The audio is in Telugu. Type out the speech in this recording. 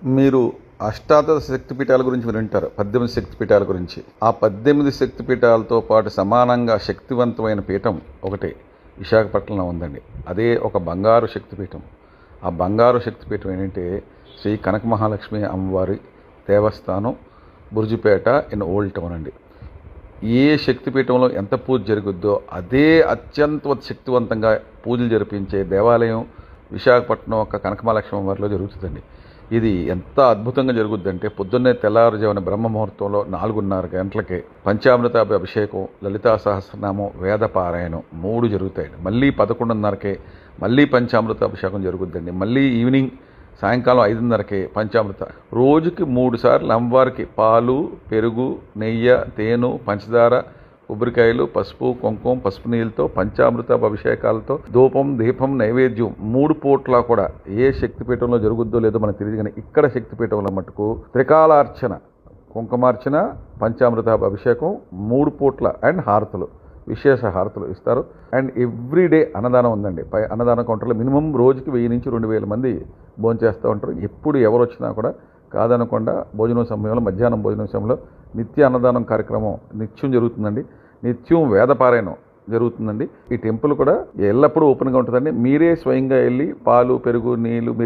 మీరు అష్టాదశ శక్తిపీఠాల గురించి మీరు వింటారు. 18 శక్తిపీఠాల గురించి. ఆ 18 శక్తిపీఠాలతో పాటు సమానంగా శక్తివంతమైన పీఠం ఒకటి విశాఖపట్నంలో ఉందండి. అదే ఒక బంగారు శక్తిపీఠం. ఆ బంగారు శక్తిపీఠం ఏంటంటే శ్రీ కనక మహాలక్ష్మి అమ్మవారి దేవస్థానం, బురుజుపేట ఇన్ ఓల్డ్ టౌన్ అండి. ఏ శక్తిపీఠంలో ఎంత పూజ జరుగుద్దో అదే అత్యంత శక్తివంతంగా పూజలు జరిపించే దేవాలయం విశాఖపట్నం ఒక కనకమహాలక్ష్మి అమ్మవారిలో జరుగుతుందండి. ఇది ఎంత అద్భుతంగా జరుగుద్దంటే పొద్దున్నే తెల్లారుజామున బ్రహ్మముహూర్తంలో 4:30 గంటలకే పంచామృతాభి అభిషేకం, లలితా సహస్రనామం, వేద పారాయణం 3 జరుగుతాయండి. మళ్ళీ 11:30కే మళ్ళీ పంచామృత అభిషేకం జరుగుద్దండి. మళ్ళీ ఈవినింగ్ సాయంకాలం 5:30కే పంచామృత. రోజుకి 3 సార్లు అమ్మవారికి పాలు, పెరుగు, నెయ్యి, తేనె, పంచదార, కొబ్బరికాయలు, పసుపు, కుంకుమ, పసుపు నీళ్ళతో పంచామృత అభిషేకాలతో ధూపం, దీపం, నైవేద్యం 3 పూట్ల కూడా ఏ శక్తిపీఠంలో జరుగుద్దో లేదో మనకు తెలియదు, కానీ ఇక్కడ శక్తిపీఠంలో మటుకు త్రికాలార్చన, కుంకుమార్చన, పంచామృత అభిషేకం 3 పూట్ల అండ్ హారతులు, విశేష హారతులు ఇస్తారు. అండ్ ఎవ్రీడే అన్నదానం ఉందండి. అన్నదానం కౌంటర్లో మినిమం రోజుకి 1000 నుంచి 2000 మంది భోంచేస్తూ ఉంటారు. ఎప్పుడు ఎవరు వచ్చినా కూడా కాదనకుండా భోజనం సమయంలో, మధ్యాహ్నం భోజనం సమయంలో నిత్య అన్నదానం కార్యక్రమం నిత్యం జరుగుతుందండి. నిత్యం వేదపారాయణం జరుగుతుందండి. ఈ టెంపుల్ కూడా ఎల్లప్పుడూ ఓపెన్గా ఉంటుందండి. మీరే స్వయంగా వెళ్ళి పాలు, పెరుగు, నీళ్ళు మీరు